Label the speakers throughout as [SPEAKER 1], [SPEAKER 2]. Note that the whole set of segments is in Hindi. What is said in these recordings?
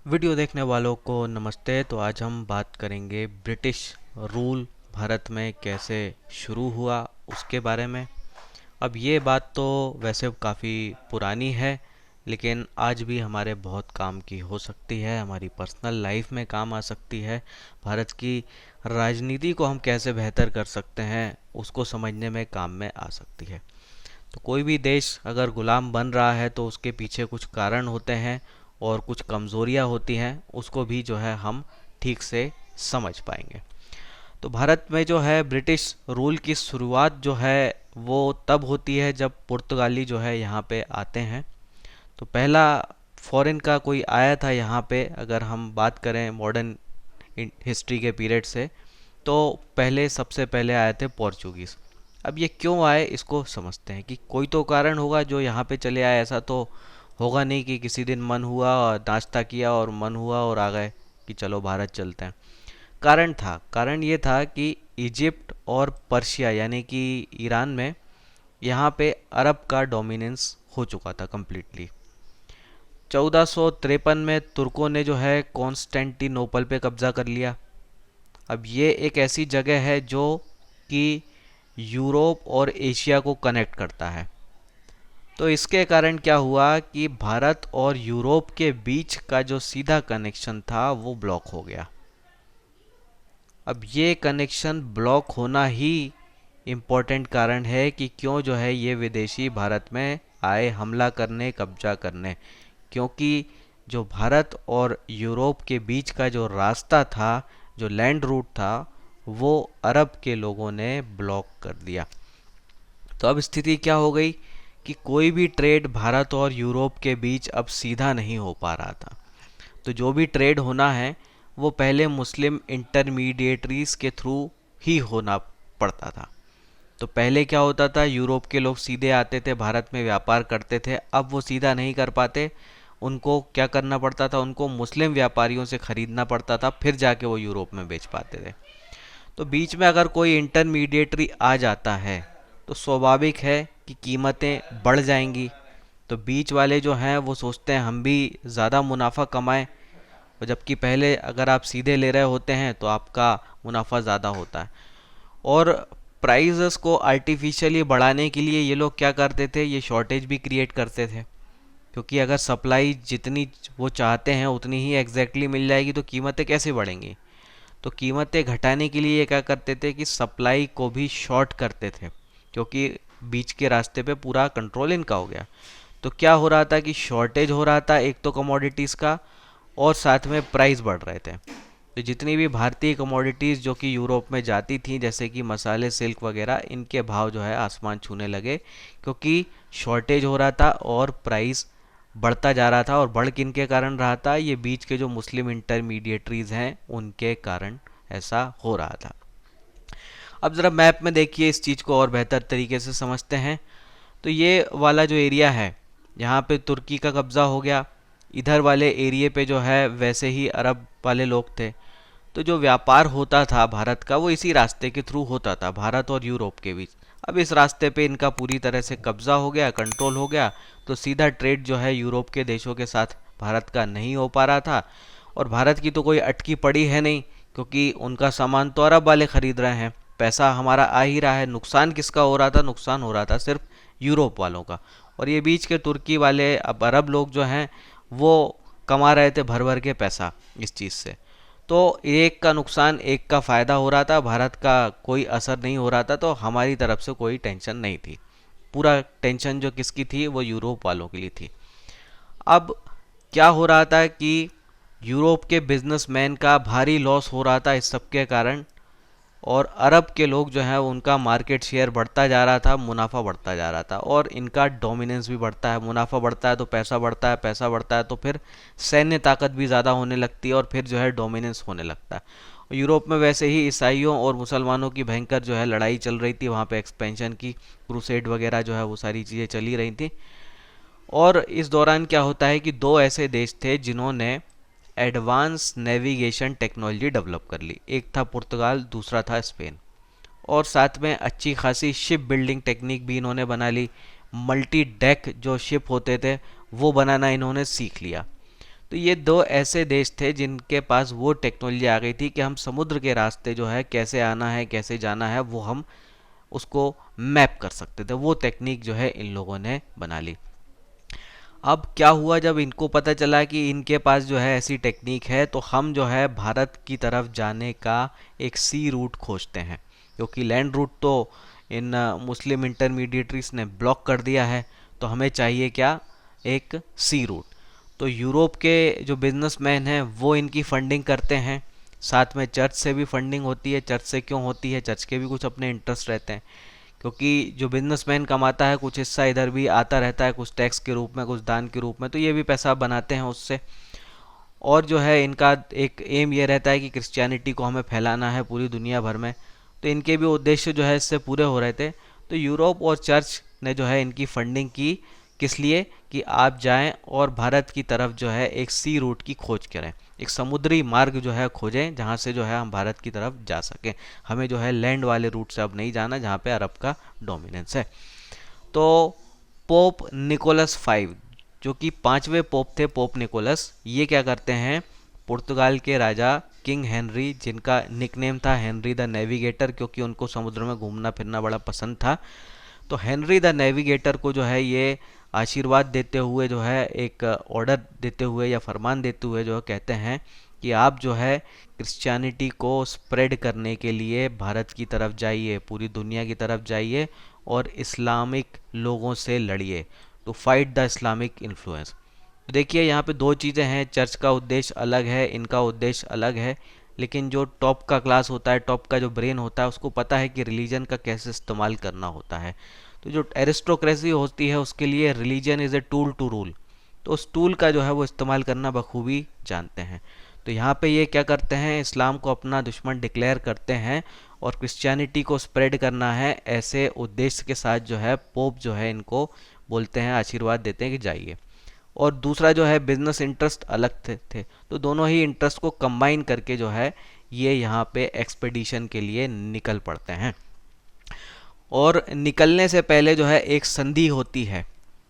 [SPEAKER 1] वीडियो देखने वालों को नमस्ते। तो आज हम बात करेंगे ब्रिटिश रूल भारत में कैसे शुरू हुआ उसके बारे में। अब ये बात तो वैसे काफ़ी पुरानी है, लेकिन आज भी हमारे बहुत काम की हो सकती है, हमारी पर्सनल लाइफ में काम आ सकती है। भारत की राजनीति को हम कैसे बेहतर कर सकते हैं उसको समझने में काम में आ सकती है। तो कोई भी देश अगर गुलाम बन रहा है तो उसके पीछे कुछ कारण होते हैं और कुछ कमज़ोरियाँ होती हैं, उसको भी जो है हम ठीक से समझ पाएंगे। तो भारत में जो है ब्रिटिश रूल की शुरुआत जो है वो तब होती है जब पुर्तगाली जो है यहाँ पे आते हैं। तो पहला फॉरेन का कोई आया था यहाँ पे, अगर हम बात करें मॉडर्न हिस्ट्री के पीरियड से, तो पहले सबसे पहले आए थे पोर्चुगीज़। अब ये क्यों आए इसको समझते हैं कि कोई तो कारण होगा जो यहाँ पे चले आए। ऐसा तो होगा नहीं कि किसी दिन मन हुआ और नाश्ता किया और मन हुआ और आ गए कि चलो भारत चलते हैं। कारण था, कारण ये था कि इजिप्ट और पर्शिया यानी कि ईरान में यहाँ पे अरब का डोमिनेंस हो चुका था कम्प्लीटली। 1453 में तुर्कों ने जो है कॉन्स्टेंटिनोपल पे कब्जा कर लिया। अब ये एक ऐसी जगह है जो कि यूरोप और एशिया को कनेक्ट करता है। तो इसके कारण क्या हुआ कि भारत और यूरोप के बीच का जो सीधा कनेक्शन था वो ब्लॉक हो गया। अब ये कनेक्शन ब्लॉक होना ही इम्पोर्टेंट कारण है कि क्यों जो है ये विदेशी भारत में आए हमला करने, कब्जा करने। क्योंकि जो भारत और यूरोप के बीच का जो रास्ता था, जो लैंड रूट था, वो अरब के लोगों ने ब्लॉक कर दिया। तो अब स्थिति क्या हो गई कि कोई भी ट्रेड भारत और यूरोप के बीच अब सीधा नहीं हो पा रहा था। तो जो भी ट्रेड होना है वो पहले मुस्लिम इंटरमीडिएटरीज के थ्रू ही होना पड़ता था। तो पहले क्या होता था, यूरोप के लोग सीधे आते थे, भारत में व्यापार करते थे। अब वो सीधा नहीं कर पाते, उनको क्या करना पड़ता था, उनको मुस्लिम व्यापारियों से खरीदना पड़ता था, फिर जाके वो यूरोप में बेच पाते थे। तो बीच में अगर कोई इंटरमीडिएटरी आ जाता है तो स्वाभाविक है कि कीमतें बढ़ जाएंगी। तो बीच वाले जो हैं वो सोचते हैं हम भी ज़्यादा मुनाफा कमाएं, और जबकि पहले अगर आप सीधे ले रहे होते हैं तो आपका मुनाफा ज़्यादा होता है। और प्राइसेस को आर्टिफिशियली बढ़ाने के लिए ये लोग क्या करते थे, ये शॉर्टेज भी क्रिएट करते थे। क्योंकि अगर सप्लाई जितनी वो चाहते हैं उतनी ही एग्जैक्टली मिल जाएगी तो कीमतें कैसे बढ़ेंगी। तो कीमतें घटाने के लिए ये क्या करते थे कि सप्लाई को भी शॉर्ट करते थे, क्योंकि बीच के रास्ते पे पूरा कंट्रोल इनका हो गया। तो क्या हो रहा था कि शॉर्टेज हो रहा था एक तो कमोडिटीज़ का, और साथ में प्राइस बढ़ रहे थे। तो जितनी भी भारतीय कमोडिटीज़ जो कि यूरोप में जाती थी, जैसे कि मसाले, सिल्क वगैरह, इनके भाव जो है आसमान छूने लगे, क्योंकि शॉर्टेज हो रहा था और प्राइस बढ़ता जा रहा था। और बढ़ किन के कारण रहा था, ये बीच के जो मुस्लिम इंटरमीडिएटरीज हैं उनके कारण ऐसा हो रहा था। अब ज़रा मैप में देखिए, इस चीज़ को और बेहतर तरीके से समझते हैं। तो ये वाला जो एरिया है, यहाँ पे तुर्की का कब्ज़ा हो गया। इधर वाले एरिए पे जो है वैसे ही अरब वाले लोग थे। तो जो व्यापार होता था भारत का वो इसी रास्ते के थ्रू होता था, भारत और यूरोप के बीच। अब इस रास्ते पे इनका पूरी तरह से कब्जा हो गया, कंट्रोल हो गया। तो सीधा ट्रेड जो है यूरोप के देशों के साथ भारत का नहीं हो पा रहा था। और भारत की तो कोई अटकी पड़ी है नहीं, क्योंकि उनका सामान तो अरब वाले खरीद रहे हैं, पैसा हमारा आ ही रहा है। नुकसान किसका हो रहा था, नुकसान हो रहा था सिर्फ यूरोप वालों का। और ये बीच के तुर्की वाले, अब अरब लोग जो हैं वो कमा रहे थे भर भर के पैसा इस चीज़ से। तो एक का नुकसान एक का फ़ायदा हो रहा था, भारत का कोई असर नहीं हो रहा था। तो हमारी तरफ से कोई टेंशन नहीं थी। पूरा टेंशन जो किसकी थी, वो यूरोप वालों के लिए थी। अब क्या हो रहा था कि यूरोप के बिजनेसमैन का भारी लॉस हो रहा था इस सब के कारण। और अरब के लोग जो हैं उनका मार्केट शेयर बढ़ता जा रहा था, मुनाफा बढ़ता जा रहा था, और इनका डोमिनेंस भी बढ़ता है। मुनाफा बढ़ता है तो पैसा बढ़ता है, पैसा बढ़ता है तो फिर सैन्य ताकत भी ज़्यादा होने लगती है, और फिर जो है डोमिनेंस होने लगता है। यूरोप में वैसे ही ईसाइयों और मुसलमानों की भयंकर जो है लड़ाई चल रही थी, वहाँ पे एक्सपेंशन की, क्रूसेड वगैरह जो है वो सारी चीज़ें चली रही थी। और इस दौरान क्या होता है कि दो ऐसे देश थे जिन्होंने एडवांस नेविगेशन टेक्नोलॉजी डेवलप कर ली। एक था पुर्तगाल, दूसरा था स्पेन। और साथ में अच्छी खासी शिप बिल्डिंग टेक्निक भी इन्होंने बना ली। मल्टी डेक जो शिप होते थे वो बनाना इन्होंने सीख लिया। तो ये दो ऐसे देश थे जिनके पास वो टेक्नोलॉजी आ गई थी कि हम समुद्र के रास्ते जो है कैसे आना है कैसे जाना है वो हम उसको मैप कर सकते थे। वो टेक्निक जो है इन लोगों ने बना ली। अब क्या हुआ, जब इनको पता चला कि इनके पास जो है ऐसी टेक्निक है, तो हम जो है भारत की तरफ जाने का एक सी रूट खोजते हैं, क्योंकि लैंड रूट तो इन मुस्लिम इंटरमीडिएटरीज ने ब्लॉक कर दिया है। तो हमें चाहिए क्या, एक सी रूट। तो यूरोप के जो बिजनेसमैन हैं वो इनकी फंडिंग करते हैं, साथ में चर्च से भी फंडिंग होती है। चर्च से क्यों होती है, चर्च के भी कुछ अपने इंटरेस्ट रहते हैं, क्योंकि जो बिजनेसमैन कमाता है कुछ हिस्सा इधर भी आता रहता है, कुछ टैक्स के रूप में, कुछ दान के रूप में, तो ये भी पैसा बनाते हैं उससे। और जो है इनका एक एम ये रहता है कि क्रिश्चियनिटी को हमें फैलाना है पूरी दुनिया भर में। तो इनके भी उद्देश्य जो है इससे पूरे हो रहे थे। तो यूरोप और चर्च ने जो है इनकी फंडिंग की, किस लिए, कि आप जाएं और भारत की तरफ जो है एक सी रूट की खोज करें, एक समुद्री मार्ग जो है खोजें जहां से जो है हम भारत की तरफ जा सकें। हमें जो है लैंड वाले रूट से अब नहीं जाना जहां पे अरब का डोमिनेंस है। तो पोप निकोलस फाइव, जो कि पांचवें पोप थे, पोप निकोलस, ये क्या करते हैं, पुर्तगाल के राजा किंग हेनरी, जिनका निकनेम था हेनरी द नेविगेटर, क्योंकि उनको समुद्र में घूमना फिरना बड़ा पसंद था। तो हेनरी द नेविगेटर को जो है ये आशीर्वाद देते हुए जो है एक ऑर्डर देते हुए या फरमान देते हुए जो कहते हैं कि आप जो है क्रिश्चियनिटी को स्प्रेड करने के लिए भारत की तरफ जाइए, पूरी दुनिया की तरफ जाइए और इस्लामिक लोगों से लड़िए, तो फाइट द इस्लामिक इन्फ्लुएंस। तो देखिए यहाँ पे दो चीज़ें हैं, चर्च का उद्देश्य अलग है, इनका उद्देश्य अलग है, लेकिन जो टॉप का क्लास होता है, टॉप का जो ब्रेन होता है, उसको पता है कि रिलीजन का कैसे इस्तेमाल करना होता है। तो जो एरिस्टोक्रेसी होती है उसके लिए religion is a tool to rule, तो उस टूल का जो है वो इस्तेमाल करना बखूबी जानते हैं। तो यहाँ पे ये क्या करते हैं, इस्लाम को अपना दुश्मन डिक्लेयर करते हैं और क्रिश्चियनिटी को स्प्रेड करना है, ऐसे उद्देश्य के साथ जो है पोप जो है इनको बोलते हैं, आशीर्वाद देते हैं कि जाइए। और दूसरा जो है बिजनेस इंटरेस्ट अलग थे, तो दोनों ही इंटरेस्ट को कंबाइन करके जो है ये यहाँ पे एक्सपेडिशन के लिए निकल पड़ते हैं। और निकलने से पहले जो है एक संधि होती है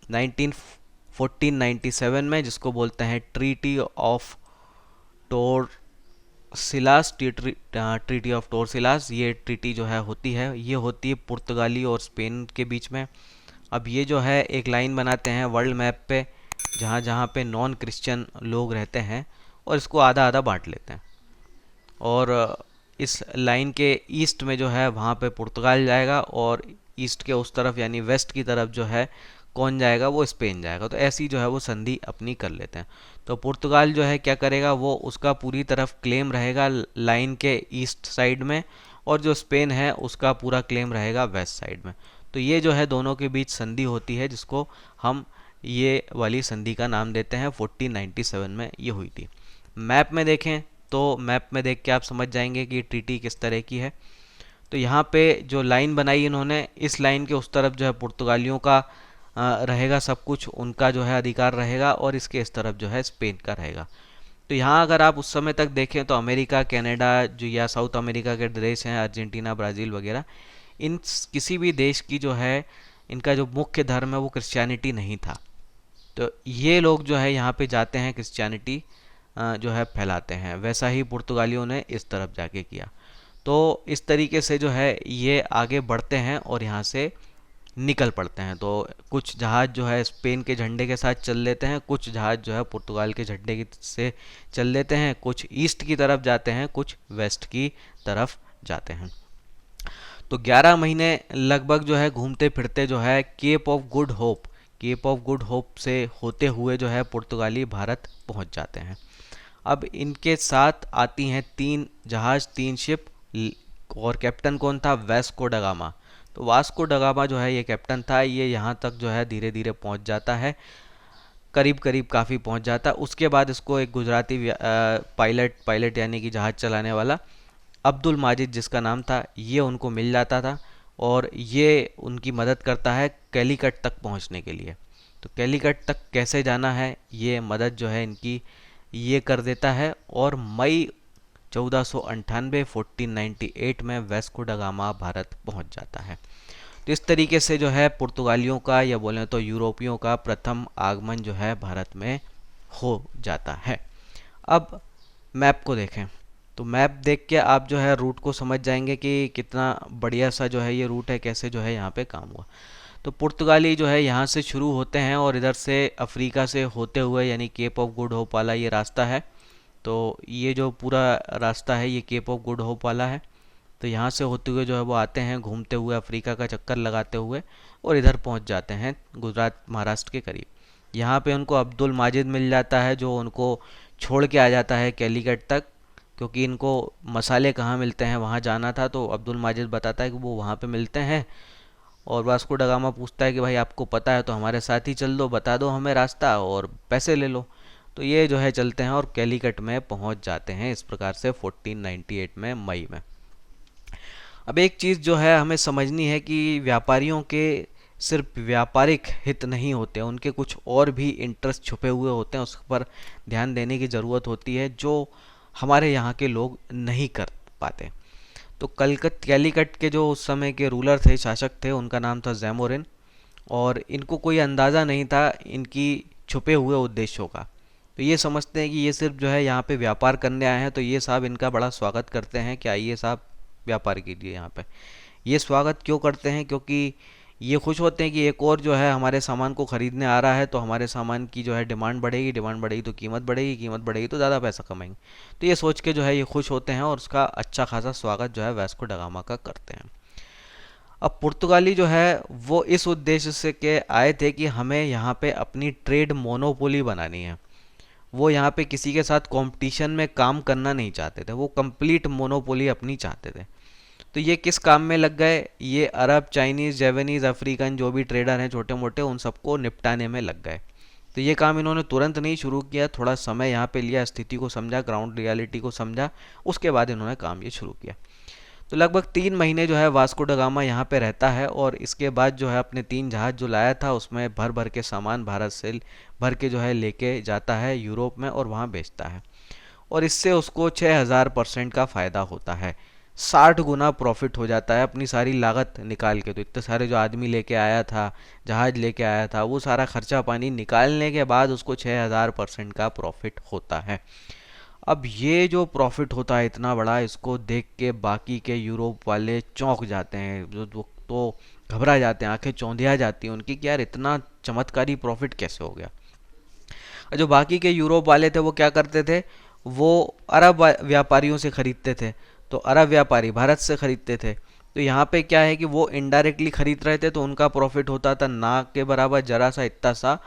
[SPEAKER 1] 1497 में, जिसको बोलते हैं ट्रीटी ऑफ टोरसिलास, ट्रीटी ऑफ टोरसिलास। ये ट्रीटी जो है होती है, ये होती है पुर्तगाली और स्पेन के बीच में। अब ये जो है एक लाइन बनाते हैं वर्ल्ड मैप पे, जहाँ जहाँ पे नॉन क्रिश्चियन लोग रहते हैं, और इसको आधा आधा बांट लेते हैं। और इस लाइन के ईस्ट में जो है वहाँ पे पुर्तगाल जाएगा, और ईस्ट के उस तरफ यानी वेस्ट की तरफ जो है कौन जाएगा, वो स्पेन जाएगा। तो ऐसी जो है वो संधि अपनी कर लेते हैं। तो पुर्तगाल जो है क्या करेगा, वो उसका पूरी तरफ क्लेम रहेगा लाइन के ईस्ट साइड में, और जो स्पेन है उसका पूरा क्लेम रहेगा वेस्ट साइड में। तो ये जो है दोनों के बीच संधि होती है, जिसको हम ये वाली संधि का नाम देते हैं, 1497 में ये हुई थी। मैप में देखें तो मैप में देख के आप समझ जाएंगे कि ट्रीटी किस तरह की है। तो यहाँ पे जो लाइन बनाई इन्होंने, इस लाइन के उस तरफ जो है पुर्तगालियों का रहेगा सब कुछ, उनका जो है अधिकार रहेगा, और इसके इस तरफ जो है स्पेन का रहेगा। तो यहाँ अगर आप उस समय तक देखें तो अमेरिका, कनाडा जो या साउथ अमेरिका के देश हैं, अर्जेंटीना, ब्राज़ील वगैरह, इन किसी भी देश की जो है इनका जो मुख्य धर्म है वो क्रिश्चियनिटी नहीं था। तो ये लोग जो है यहाँ पे जाते हैं, क्रिश्चियनिटी जो है फैलाते हैं। वैसा ही पुर्तगालियों ने इस तरफ जाके किया। तो इस तरीके से जो है ये आगे बढ़ते हैं और यहाँ से निकल पड़ते हैं। तो कुछ जहाज़ जो है स्पेन के झंडे के साथ चल लेते हैं, कुछ जहाज़ जो है पुर्तगाल के झंडे से चल लेते हैं, कुछ ईस्ट की तरफ जाते हैं, कुछ वेस्ट की तरफ जाते हैं। तो 11 महीने लगभग जो है घूमते फिरते जो है केप ऑफ गुड होप से होते हुए जो है पुर्तगाली भारत पहुंच जाते हैं। अब इनके साथ आती हैं 3 जहाज़, 3 शिप, और कैप्टन कौन था, वास्को ड गामा। तो वास्को ड गामा जो है ये कैप्टन था। ये यहाँ तक जो है धीरे धीरे पहुँच जाता है, करीब करीब काफ़ी पहुँच जाता है। उसके बाद इसको एक गुजराती पायलट यानी कि जहाज़ चलाने वाला अब्दुल माजिद जिसका नाम था, ये उनको मिल जाता था, और ये उनकी मदद करता है कैलीकट तक पहुंचने के लिए। तो कैलीकट तक कैसे जाना है ये मदद जो है इनकी ये कर देता है, और मई 1498 में वास्को ड गामा भारत पहुंच जाता है। तो इस तरीके से जो है पुर्तगालियों का या बोलें तो यूरोपियों का प्रथम आगमन जो है भारत में हो जाता है। अब मैप को देखें तो मैप देख के आप जो है रूट को समझ जाएंगे कि कितना बढ़िया सा जो है ये रूट है, कैसे जो है यहाँ पे काम हुआ। तो पुर्तगाली जो है यहाँ से शुरू होते हैं और इधर से अफ्रीका से होते हुए यानी केप ऑफ गुड होप वाला ये रास्ता है। तो ये जो पूरा रास्ता है ये केप ऑफ गुड होप वाला है। तो यहाँ से होते हुए जो है वो आते हैं घूमते हुए अफ्रीका का चक्कर लगाते हुए और इधर पहुँच जाते हैं गुजरात महाराष्ट्र के करीब। यहाँ पे उनको अब्दुल माजिद मिल जाता है जो उनको छोड़ के आ जाता है कैलीकट तक, क्योंकि इनको मसाले कहाँ मिलते हैं वहाँ जाना था। तो अब्दुल माजिद बताता है कि वो वहाँ पे मिलते हैं और वास्को ड गामा पूछता है कि भाई आपको पता है तो हमारे साथ ही चल दो, बता दो हमें रास्ता और पैसे ले लो। तो ये जो है चलते हैं और कैलीकट में पहुंच जाते हैं इस प्रकार से 1498 में मई में। अब एक चीज़ जो है हमें समझनी है कि व्यापारियों के सिर्फ व्यापारिक हित नहीं होते, उनके कुछ और भी इंटरेस्ट छुपे हुए होते हैं, उस पर ध्यान देने की ज़रूरत होती है जो हमारे यहाँ के लोग नहीं कर पाते। तो कैलीकट के जो उस समय के रूलर थे, शासक थे, उनका नाम था जैमोरिन और इनको कोई अंदाज़ा नहीं था इनकी छुपे हुए उद्देश्यों का। तो ये समझते हैं कि ये सिर्फ जो है यहाँ पे व्यापार करने आए हैं, तो ये साहब इनका बड़ा स्वागत करते हैं कि आइए साहब व्यापार कीजिए यहाँ पे। ये स्वागत क्यों करते हैं? क्योंकि ये खुश होते हैं कि एक और जो है हमारे सामान को ख़रीदने आ रहा है, तो हमारे सामान की जो है डिमांड बढ़ेगी, डिमांड बढ़ेगी तो कीमत बढ़ेगी, कीमत बढ़ेगी तो ज़्यादा पैसा कमाएंगे। तो ये सोच के जो है ये खुश होते हैं और उसका अच्छा खासा स्वागत जो है वास्को ड गामा का करते हैं। अब पुर्तगाली जो है वो इस उद्देश्य से के आए थे कि हमें यहाँ पे अपनी ट्रेड मोनोपोली बनानी है। वो यहाँ पे किसी के साथ कंपटीशन में काम करना नहीं चाहते थे, वो कंप्लीट मोनोपोली अपनी चाहते थे। तो ये किस काम में लग गए? ये अरब, चाइनीज़, जापानीज़, अफ्रीकन जो भी ट्रेडर हैं छोटे मोटे, उन सबको निपटाने में लग गए। तो ये काम इन्होंने तुरंत नहीं शुरू किया, थोड़ा समय यहाँ पे लिया, स्थिति को समझा, ग्राउंड रियलिटी को समझा, उसके बाद इन्होंने काम ये शुरू किया। तो लगभग 3 महीने जो है वास्को ड गामा यहाँ पे रहता है और इसके बाद जो है अपने 3 जहाज़ जो लाया था उसमें भर भर के सामान भारत से भर के जो है लेके जाता है यूरोप में और वहाँ बेचता है। और इससे उसको 6000% का फ़ायदा होता है, 60 गुना प्रॉफिट हो जाता है अपनी सारी लागत निकाल के। तो इतने सारे जो आदमी लेके आया था, जहाज लेके आया था, वो सारा खर्चा पानी निकालने के बाद उसको 6000% का प्रॉफिट होता है। अब ये जो प्रॉफिट होता है इतना बड़ा, इसको देख के बाकी के यूरोप वाले चौंक जाते हैं, तो घबरा जाते हैं, आंखें चौंधिया जाती हैं उनकी कि यार इतना चमत्कारी प्रॉफिट कैसे हो गया। और जो बाकी के यूरोप वाले थे वो क्या करते थे? वो अरब व्यापारियों से खरीदते थे, तो अरब व्यापारी भारत से खरीदते थे। तो यहाँ पे क्या है कि वो इनडायरेक्टली खरीद रहे थे तो उनका प्रॉफिट होता था ना के बराबर, जरा सा, इतना सा।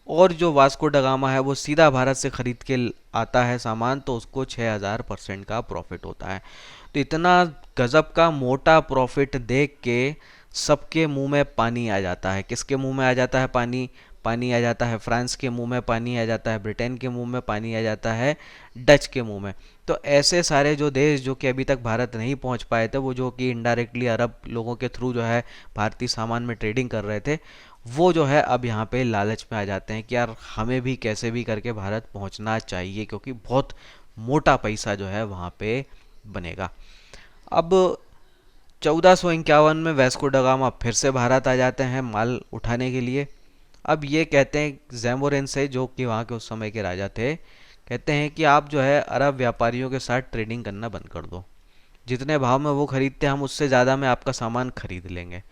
[SPEAKER 1] और जो वास्को ड गामा है वो सीधा भारत से खरीद के आता है सामान, तो उसको 6000% का प्रॉफिट होता है। तो इतना गजब का मोटा प्रॉफिट देख के सबके मुंह में पानी आ जाता है। किसके मुंह में आ जाता है पानी? पानी आ जाता है फ्रांस के मुंह में, पानी आ जाता है ब्रिटेन के मुंह में, पानी आ जाता है डच के मुंह में। तो ऐसे सारे जो देश जो कि अभी तक भारत नहीं पहुंच पाए थे, वो जो कि इनडायरेक्टली अरब लोगों के थ्रू जो है भारतीय सामान में ट्रेडिंग कर रहे थे, वो जो है अब यहाँ पे लालच में आ जाते हैं कि यार हमें भी कैसे भी करके भारत पहुँचना चाहिए, क्योंकि बहुत मोटा पैसा जो है वहाँ पे बनेगा। अब 1451 में वास्को ड गामा फिर से भारत आ जाते हैं माल उठाने के लिए। अब ये कहते हैं जैमोरिन से, जो कि वहाँ के उस समय के राजा थे, कहते हैं कि आप जो है अरब व्यापारियों के साथ ट्रेडिंग करना बंद कर दो, जितने भाव में वो खरीदते हैं हम उससे ज़्यादा में आपका सामान खरीद लेंगे।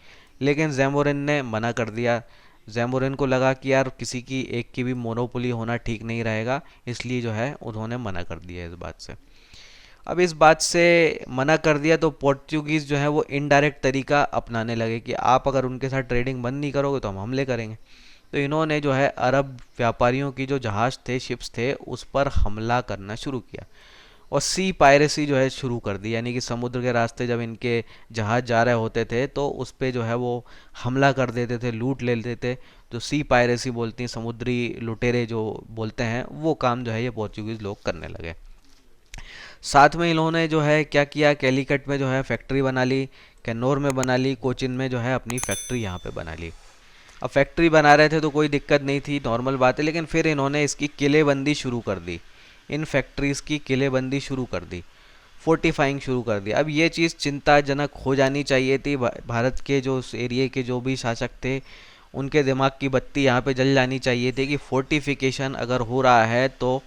[SPEAKER 1] लेकिन जैमोरिन ने मना कर दिया। जैमोरिन को लगा कि यार किसी की एक की भी मोनोपोली होना ठीक नहीं रहेगा, इसलिए जो है उन्होंने मना कर दिया इस बात से। अब इस बात से मना कर दिया तो पोर्चुगीज़ जो है वो इनडायरेक्ट तरीका अपनाने लगे कि आप अगर उनके साथ ट्रेडिंग बंद नहीं करोगे तो हम हमले करेंगे। तो इन्होंने जो है अरब व्यापारियों की जो जहाज़ थे, शिप्स थे, उस पर हमला करना शुरू किया और सी पायरेसी जो है शुरू कर दी। यानी कि समुद्र के रास्ते जब इनके जहाज़ जा रहे होते थे तो उस पर जो है वो हमला कर देते थे, लूट ले लेते थे। तो सी पायरेसी बोलती हैं, समुद्री लुटेरे जो बोलते हैं, वो काम जो है ये पोर्चुगीज़ लोग करने लगे। साथ में इन्होंने जो है क्या किया, कैलीकट में जो है फैक्ट्री बना ली, कैनोर में बना ली, कोचिन में जो है अपनी फैक्ट्री यहाँ पे बना ली। अब फैक्ट्री बना रहे थे तो कोई दिक्कत नहीं थी, नॉर्मल बात है, लेकिन फिर इन्होंने इसकी किलेबंदी शुरू कर दी, इन फैक्ट्रीज़ की किलेबंदी शुरू कर दी, फोर्टिफाइंग शुरू कर दी। अब ये चीज़ चिंताजनक हो जानी चाहिए थी। भारत के जो उस एरिए के जो भी शासक थे उनके दिमाग की बत्ती यहाँ पे जल जानी चाहिए थी कि फोर्टिफिकेशन अगर हो रहा है तो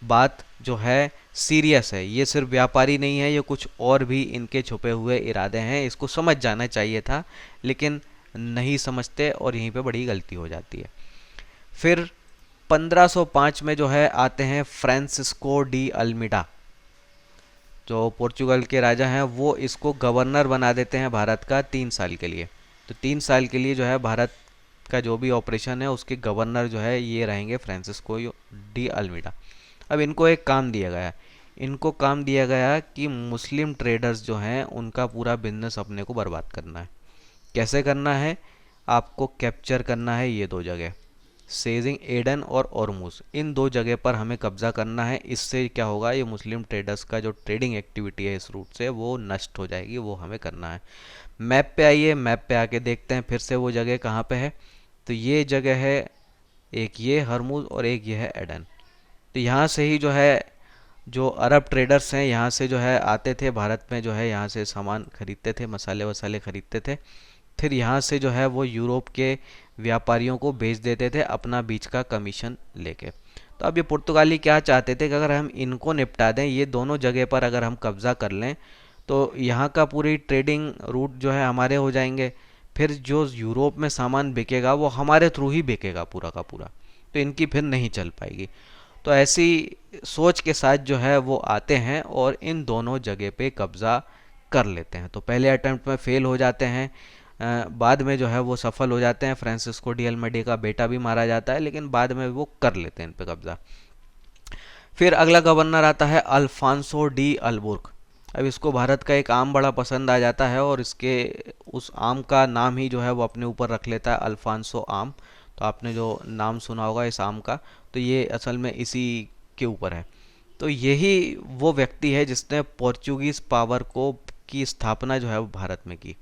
[SPEAKER 1] बात जो है सीरियस है, ये सिर्फ व्यापारी नहीं है, ये कुछ और भी इनके छुपे हुए इरादे हैं, इसको समझ जाना चाहिए था, लेकिन नहीं समझते और यहीं पे बड़ी गलती हो जाती है। फिर 1505 में जो है आते हैं फ्रांसिस्को डी अल्मीडा, जो पोर्चुगल के राजा हैं, वो इसको गवर्नर बना देते हैं भारत का 3 साल के लिए। तो 3 साल के लिए जो है भारत का जो भी ऑपरेशन है उसके गवर्नर जो है ये रहेंगे फ्रांसिस्को डी अल्मीडा। अब इनको एक काम दिया गया, इनको काम दिया गया कि मुस्लिम ट्रेडर्स जो हैं उनका पूरा बिजनेस अपने को बर्बाद करना है। कैसे करना है? आपको कैप्चर करना है ये दो जगह, सेजिंग एडन और ओरमुज, इन दो जगह पर हमें कब्जा करना है। इससे क्या होगा, ये मुस्लिम ट्रेडर्स का जो ट्रेडिंग एक्टिविटी है इस रूट से वो नष्ट हो जाएगी, वो हमें करना है। मैप पे आइए, मैप पे आके देखते हैं फिर से वो जगह कहाँ पे है। तो ये जगह है, एक ये हरमुज और एक ये है एडन। तो यहाँ से ही जो है जो अरब ट्रेडर्स हैं यहाँ से जो है आते थे भारत में, जो है यहाँ से सामान खरीदते थे, मसाले वसाले खरीदते थे, फिर यहाँ से जो है वो यूरोप के व्यापारियों को बेच देते थे अपना बीच का कमीशन लेके। तो अब ये पुर्तगाली क्या चाहते थे कि अगर हम इनको निपटा दें, ये दोनों जगह पर अगर हम कब्जा कर लें तो यहाँ का पूरी ट्रेडिंग रूट जो है हमारे हो जाएंगे, फिर जो यूरोप में सामान बिकेगा वो हमारे थ्रू ही बिकेगा पूरा का पूरा, तो इनकी फिर नहीं चल पाएगी। तो ऐसी सोच के साथ जो है वो आते हैं और इन दोनों जगह पे कब्ज़ा कर लेते हैं। तो पहले अटेम्प्ट में फेल हो जाते हैं, बाद में जो है वो सफल हो जाते हैं। फ्रांसिस्को डी अल्मीडा का बेटा भी मारा जाता है, लेकिन बाद में वो कर लेते हैं इन पे कब्ज़ा। फिर अगला गवर्नर आता है अल्फांसो डी अल्बुर्क। अब इसको भारत का एक आम बड़ा पसंद आ जाता है और इसके उस आम का नाम ही जो है वो अपने ऊपर रख लेता है, अल्फांसो आम। तो आपने जो नाम सुना होगा इस आम का, तो ये असल में इसी के ऊपर है। तो यही वो व्यक्ति है जिसने पोर्चुगीज़ पावर को की स्थापना जो है वो भारत में की।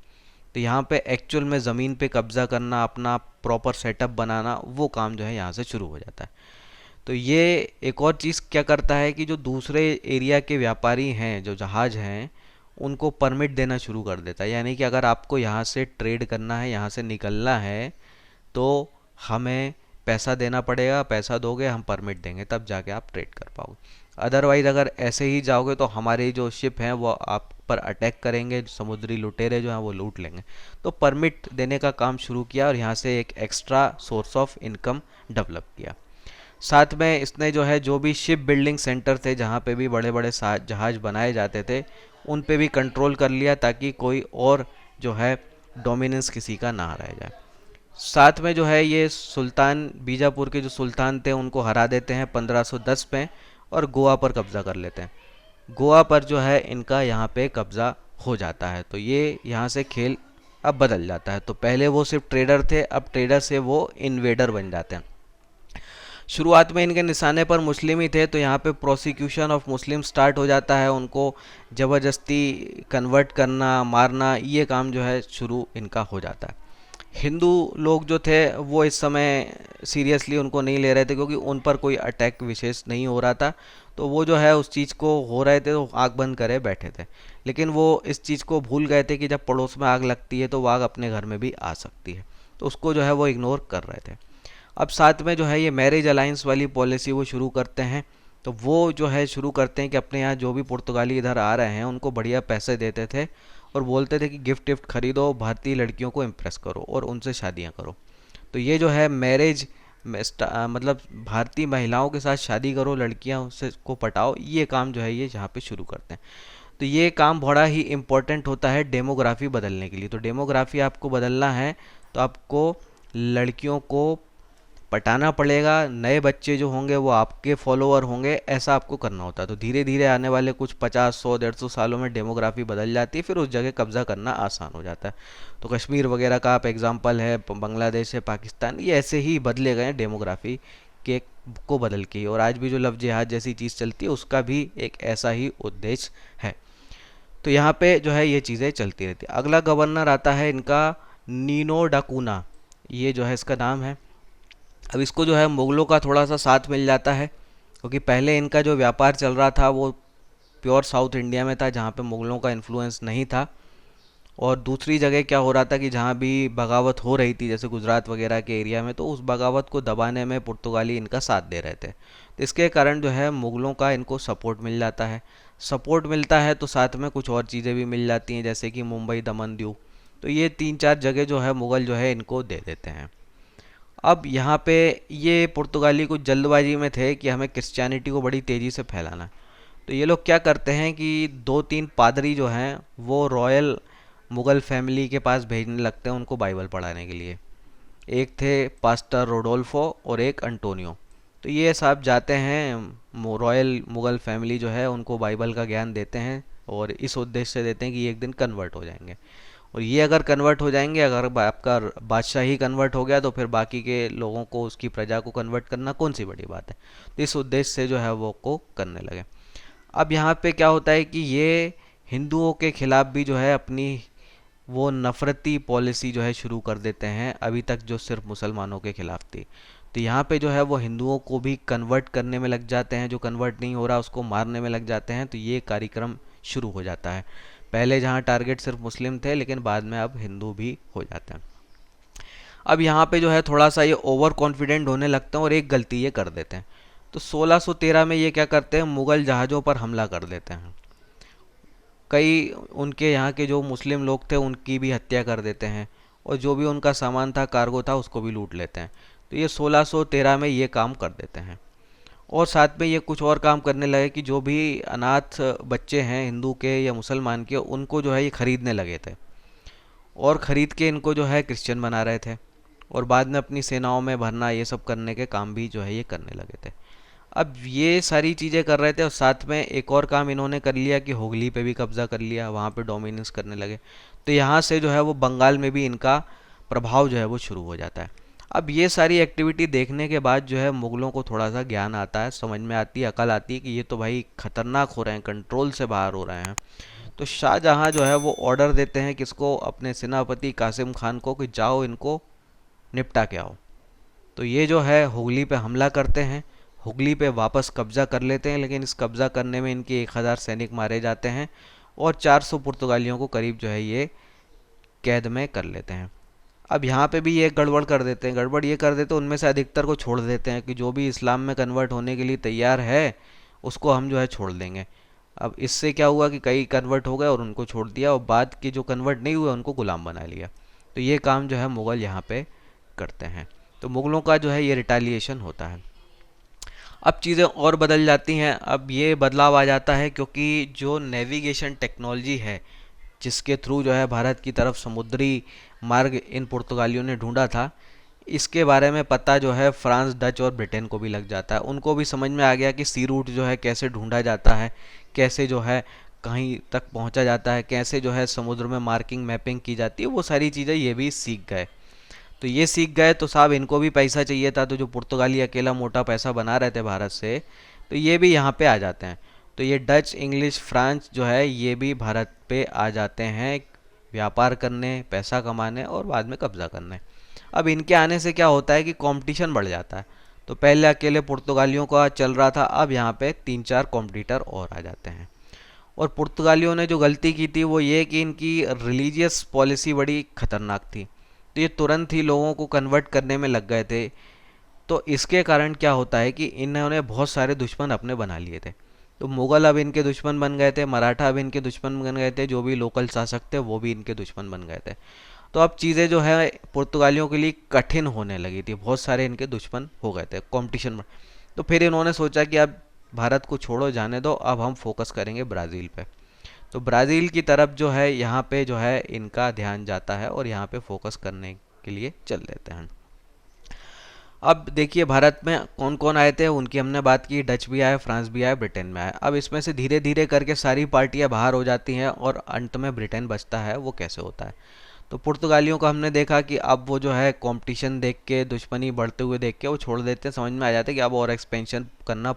[SPEAKER 1] तो यहाँ पे एक्चुअल में ज़मीन पे कब्ज़ा करना, अपना प्रॉपर सेटअप बनाना, वो काम जो है यहाँ से शुरू हो जाता है। तो ये एक और चीज़ क्या करता है कि जो दूसरे एरिया के व्यापारी हैं, जो जहाज हैं, उनको परमिट देना शुरू कर देता है। यानी कि अगर आपको यहाँ से ट्रेड करना है, यहाँ से निकलना है, तो हमें पैसा देना पड़ेगा, पैसा दोगे हम परमिट देंगे, तब जाके आप ट्रेड कर पाओगे। अदरवाइज़ अगर ऐसे ही जाओगे तो हमारी जो शिप हैं वो आप पर अटैक करेंगे, समुद्री लुटेरे जो हैं वो लूट लेंगे। तो परमिट देने का काम शुरू किया और यहाँ से एक extra source of income develop किया। साथ में इसने जो है जो भी शिप बिल्डिंग सेंटर थे, जहाँ पे भी बड़े बड़े जहाज बनाए जाते थे, उन पे भी कंट्रोल कर लिया ताकि कोई और जो है डोमिनेंस किसी का ना रह जाए। साथ में जो है ये सुल्तान, बीजापुर के जो सुल्तान थे उनको हरा देते हैं 1510 में और गोवा पर कब्ज़ा कर लेते हैं। गोवा पर जो है इनका यहाँ पे कब्ज़ा हो जाता है। तो ये यहाँ से खेल अब बदल जाता है। तो पहले वो सिर्फ ट्रेडर थे, अब ट्रेडर से वो इन्वेडर बन जाते हैं। शुरुआत में इनके निशाने पर मुस्लिम ही थे, तो यहाँ पे प्रोसिक्यूशन ऑफ मुस्लिम स्टार्ट हो जाता है, उनको ज़बरदस्ती कन्वर्ट करना, मारना, ये काम जो है शुरू इनका हो जाता है। हिंदू लोग जो थे वो इस समय सीरियसली उनको नहीं ले रहे थे, क्योंकि उन पर कोई अटैक विशेष नहीं हो रहा था। तो वो जो है उस चीज़ को हो रहे थे तो आग बंद करे बैठे थे, लेकिन वो इस चीज़ को भूल गए थे कि जब पड़ोस में आग लगती है तो वो आग अपने घर में भी आ सकती है, तो उसको जो है वो इग्नोर कर रहे थे। अब साथ में जो है ये मैरिज अलाइंस वाली पॉलिसी वो शुरू करते हैं। तो वो जो है शुरू करते हैं कि अपने यहाँ जो भी पुर्तगाली इधर आ रहे हैं उनको बढ़िया पैसे देते थे और बोलते थे कि गिफ्ट विफ्ट खरीदो, भारतीय लड़कियों को इम्प्रेस करो और उनसे शादियाँ करो। तो ये जो है मैरिज मतलब भारतीय महिलाओं के साथ शादी करो, लड़कियाँ उससे को पटाओ, ये काम जो है ये यहाँ पे शुरू करते हैं। तो ये काम बड़ा ही इम्पोर्टेंट होता है डेमोग्राफी बदलने के लिए। तो डेमोग्राफी आपको बदलना है तो आपको लड़कियों को पटाना पड़ेगा, नए बच्चे जो होंगे वो आपके फॉलोअर होंगे, ऐसा आपको करना होता है। तो धीरे धीरे आने वाले कुछ 50, 100, 150 सालों में डेमोग्राफी बदल जाती है, फिर उस जगह कब्जा करना आसान हो जाता है। तो कश्मीर वगैरह का आप एग्जांपल है, बांग्लादेश है, पाकिस्तान, ये ऐसे ही बदले गए डेमोग्राफी के को बदल के। और आज भी जो लव जिहाद जैसी चीज़ चलती है उसका भी एक ऐसा ही उद्देश्य है। तो यहाँ पे जो है ये चीज़ें चलती रहती है। अगला गवर्नर आता है इनका नीनो डाकूना, ये जो है इसका नाम है। अब इसको जो है मुग़लों का थोड़ा सा साथ मिल जाता है, क्योंकि पहले इनका जो व्यापार चल रहा था वो प्योर साउथ इंडिया में था, जहाँ पे मुग़लों का इन्फ्लुएंस नहीं था। और दूसरी जगह क्या हो रहा था कि जहाँ भी बगावत हो रही थी जैसे गुजरात वगैरह के एरिया में, तो उस बगावत को दबाने में पुर्तगाली इनका साथ दे रहे थे। तो इसके कारण जो है मुग़लों का इनको सपोर्ट मिल जाता है। सपोर्ट मिलता है तो साथ में कुछ और चीज़ें भी मिल जाती हैं जैसे कि मुंबई, दमन, दीव। तो ये 3-4 जगह जो है मुग़ल जो है इनको दे देते हैं। अब यहाँ पे ये पुर्तगाली कुछ जल्दबाजी में थे कि हमें क्रिश्चियनिटी को बड़ी तेज़ी से फैलाना है। तो ये लोग क्या करते हैं कि 2-3 पादरी जो हैं वो रॉयल मुग़ल फैमिली के पास भेजने लगते हैं उनको बाइबल पढ़ाने के लिए। एक थे पास्टर रोडोल्फो और एक अंटोनियो। तो ये साहब जाते हैं, रॉयल मुग़ल फैमिली जो है उनको बाइबल का ज्ञान देते हैं और इस उद्देश्य से देते हैं कि ये एक दिन कन्वर्ट हो जाएंगे। और ये अगर कन्वर्ट हो जाएंगे, अगर आपका बादशाह ही कन्वर्ट हो गया तो फिर बाकी के लोगों को, उसकी प्रजा को कन्वर्ट करना कौन सी बड़ी बात है। तो इस उद्देश्य से जो है वो को करने लगे। अब यहाँ पे क्या होता है कि ये हिंदुओं के खिलाफ भी जो है अपनी वो नफरती पॉलिसी जो है शुरू कर देते हैं, अभी तक जो सिर्फ मुसलमानों के खिलाफ थी। तो यहाँ पे जो है वो हिंदुओं को भी कन्वर्ट करने में लग जाते हैं, जो कन्वर्ट नहीं हो रहा उसको मारने में लग जाते हैं। तो ये कार्यक्रम शुरू हो जाता है। पहले जहाँ टारगेट सिर्फ मुस्लिम थे, लेकिन बाद में अब हिंदू भी हो जाते हैं। अब यहाँ पे जो है थोड़ा सा ये ओवर कॉन्फिडेंट होने लगते हैं और एक गलती ये कर देते हैं। तो 1613 में ये क्या करते हैं, मुग़ल जहाज़ों पर हमला कर देते हैं। कई उनके यहाँ के जो मुस्लिम लोग थे उनकी भी हत्या कर देते हैं और जो भी उनका सामान था, कार्गो था, उसको भी लूट लेते हैं। तो ये 1613 में ये काम कर देते हैं। और साथ में ये कुछ और काम करने लगे कि जो भी अनाथ बच्चे हैं हिंदू के या मुसलमान के, उनको जो है ये ख़रीदने लगे थे और ख़रीद के इनको जो है क्रिश्चियन बना रहे थे और बाद में अपनी सेनाओं में भरना, ये सब करने के काम भी जो है ये करने लगे थे। अब ये सारी चीज़ें कर रहे थे और साथ में एक और काम इन्होंने कर लिया कि हुगली पे भी कब्ज़ा कर लिया, वहाँ पे डोमिनेंस करने लगे। तो यहाँ से जो है वो बंगाल में भी इनका प्रभाव जो है वो शुरू हो जाता है। अब ये सारी एक्टिविटी देखने के बाद जो है मुग़लों को थोड़ा सा ज्ञान आता है, समझ में आती है, अकल आती है कि ये तो भाई ख़तरनाक हो रहे हैं, कंट्रोल से बाहर हो रहे हैं। तो शाहजहाँ जो है वो ऑर्डर देते हैं किसको, अपने सेनापति कासिम खान को, कि जाओ इनको निपटा के आओ। तो ये जो है हुगली पे हमला करते हैं, हुगली पे वापस कब्ज़ा कर लेते हैं, लेकिन इस कब्ज़ा करने में इनके 1000 सैनिक मारे जाते हैं और 400 पुर्तगालियों को करीब जो है ये कैद में कर लेते हैं। अब यहाँ पे भी ये गड़बड़ कर देते हैं, गड़बड़ ये कर देते हैं उनमें से अधिकतर को छोड़ देते हैं कि जो भी इस्लाम में कन्वर्ट होने के लिए तैयार है उसको हम जो है छोड़ देंगे। अब इससे क्या हुआ कि कई कन्वर्ट हो गए और उनको छोड़ दिया और बाद के जो कन्वर्ट नहीं हुए उनको गुलाम बना लिया। तो ये काम जो है मुग़ल यहाँ पे करते हैं। तो मुग़लों का जो है ये रिटालिएशन होता है। अब चीज़ें और बदल जाती हैं। अब ये बदलाव आ जाता है क्योंकि जो नेविगेशन टेक्नोलॉजी है जिसके थ्रू जो है भारत की तरफ समुद्री मार्ग इन पुर्तगालियों ने ढूंढा था, इसके बारे में पता जो है फ्रांस, डच और ब्रिटेन को भी लग जाता है। उनको भी समझ में आ गया कि सी रूट जो है कैसे ढूंढा जाता है, कैसे जो है कहीं तक पहुंचा जाता है, कैसे जो है समुद्र में मार्किंग, मैपिंग की जाती है, वो सारी चीज़ें ये भी सीख गए। तो ये सीख गए तो साहब इनको भी पैसा चाहिए था। तो जो पुर्तगाली अकेला मोटा पैसा बना रहे थे भारत से, तो ये भी यहाँ पे आ जाते हैं। तो ये डच, इंग्लिश, फ्रांस जो है ये भी भारत पे आ जाते हैं व्यापार करने, पैसा कमाने और बाद में कब्जा करने। अब इनके आने से क्या होता है कि कंपटीशन बढ़ जाता है। तो पहले अकेले पुर्तगालियों का चल रहा था, अब यहाँ पे 3-4 कॉम्पिटिटर और आ जाते हैं। और पुर्तगालियों ने जो गलती की थी वो ये कि इनकी रिलीजियस पॉलिसी बड़ी खतरनाक थी। तो ये तुरंत ही लोगों को कन्वर्ट करने में लग गए थे। तो इसके कारण क्या होता है कि इन्होंने बहुत सारे दुश्मन अपने बना लिए थे। तो मुग़ल अब इनके दुश्मन बन गए थे, मराठा अब इनके दुश्मन बन गए थे, जो भी लोकल शासक थे वो भी इनके दुश्मन बन गए थे। तो अब चीज़ें जो है पुर्तगालियों के लिए कठिन होने लगी थी, बहुत सारे इनके दुश्मन हो गए थे, कंपटीशन में। तो फिर इन्होंने सोचा कि अब भारत को छोड़ो, जाने दो, अब हम फोकस करेंगे ब्राज़ील पे। तो ब्राज़ील की तरफ जो है यहाँ पे जो है इनका ध्यान जाता है और यहाँ पे फोकस करने के लिए चल देते हैं। अब देखिए भारत में कौन कौन आए थे उनकी हमने बात की, डच भी आए, फ्रांस भी आए, ब्रिटेन में आए। अब इसमें से धीरे धीरे करके सारी पार्टियां बाहर हो जाती हैं और अंत में ब्रिटेन बचता है। वो कैसे होता है, तो पुर्तगालियों का हमने देखा कि अब वो जो है कंपटीशन देख के, दुश्मनी बढ़ते हुए देख के वो छोड़ देते हैं, समझ में आ जाता है कि अब और एक्सपेंशन करना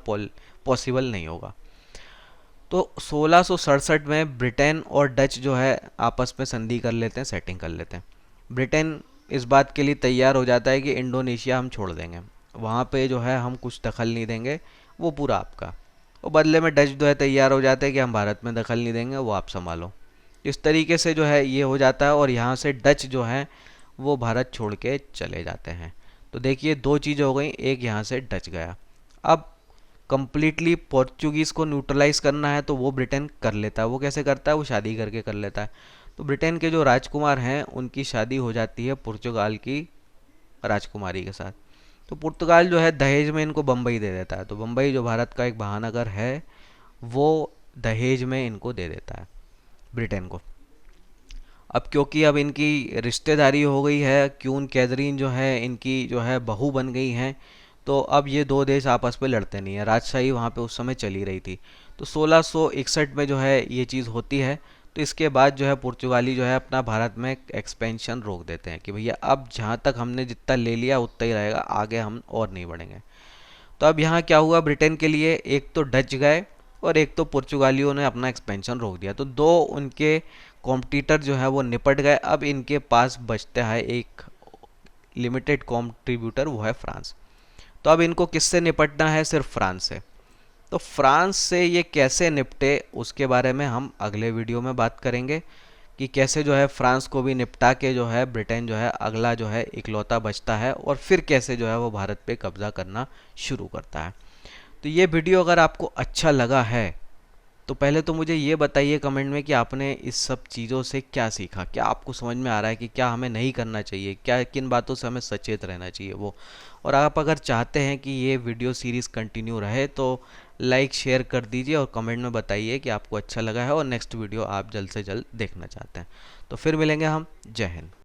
[SPEAKER 1] पॉसिबल नहीं होगा। तो 1667 में ब्रिटेन और डच जो है आपस में संधि कर लेते हैं, सेटिंग कर लेते हैं। ब्रिटेन इस बात के लिए तैयार हो जाता है कि इंडोनेशिया हम छोड़ देंगे, वहाँ पे जो है हम कुछ दखल नहीं देंगे, वो पूरा आपका। और बदले में डच जो है तैयार हो जाते हैं कि हम भारत में दखल नहीं देंगे, वो आप संभालो। इस तरीके से जो है ये हो जाता है, और यहाँ से डच जो है वो भारत छोड़ के चले जाते हैं। तो देखिए दो चीज़ें हो गई, एक यहाँ से डच गया। अब कंप्लीटली पोर्चुगीज़ को न्यूट्रलाइज करना है तो वो ब्रिटेन कर लेता है। वो कैसे करता है, वो शादी करके कर लेता है। तो ब्रिटेन के जो राजकुमार हैं उनकी शादी हो जाती है पुर्तगाल की राजकुमारी के साथ। तो पुर्तगाल जो है दहेज में इनको बम्बई दे देता है। तो बम्बई जो भारत का एक महानगर है वो दहेज में इनको दे देता है ब्रिटेन को। अब क्योंकि अब इनकी रिश्तेदारी हो गई है, क्यून कैथरीन जो है इनकी जो है बहू बन गई हैं, तो अब ये दो देश आपस में लड़ते नहीं है। राजशाही वहाँ पे उस समय चली रही थी। तो 1661 में जो है ये चीज़ होती है। तो इसके बाद जो है पुर्तगाली जो है अपना भारत में एक्सपेंशन रोक देते हैं कि भैया अब जहाँ तक हमने जितना ले लिया उतना ही रहेगा, आगे हम और नहीं बढ़ेंगे। तो अब यहाँ क्या हुआ ब्रिटेन के लिए, एक तो डच गए और एक तो पुर्तगालियों ने अपना एक्सपेंशन रोक दिया। तो दो उनके कॉम्पिटिटर जो है वो निपट गए। अब इनके पास बचता है एक लिमिटेड कॉन्ट्रीब्यूटर, वो है फ्रांस। तो अब इनको किससे निपटना है, सिर्फ फ्रांस से। तो फ्रांस से ये कैसे निपटे उसके बारे में हम अगले वीडियो में बात करेंगे कि कैसे जो है फ्रांस को भी निपटा के जो है ब्रिटेन जो है अगला जो है इकलौता बचता है, और फिर कैसे जो है वो भारत पे कब्जा करना शुरू करता है। तो ये वीडियो अगर आपको अच्छा लगा है तो पहले तो मुझे ये बताइए कमेंट में कि आपने इस सब चीज़ों से क्या सीखा, क्या आपको समझ में आ रहा है कि क्या हमें नहीं करना चाहिए, क्या किन बातों से हमें सचेत रहना चाहिए वो। और आप अगर चाहते हैं कि ये वीडियो सीरीज़ कंटिन्यू रहे तो लाइक शेयर कर दीजिए और कमेंट में बताइए कि आपको अच्छा लगा है और नेक्स्ट वीडियो आप जल्द से जल्द देखना चाहते हैं। तो फिर मिलेंगे हम। जय हिंद।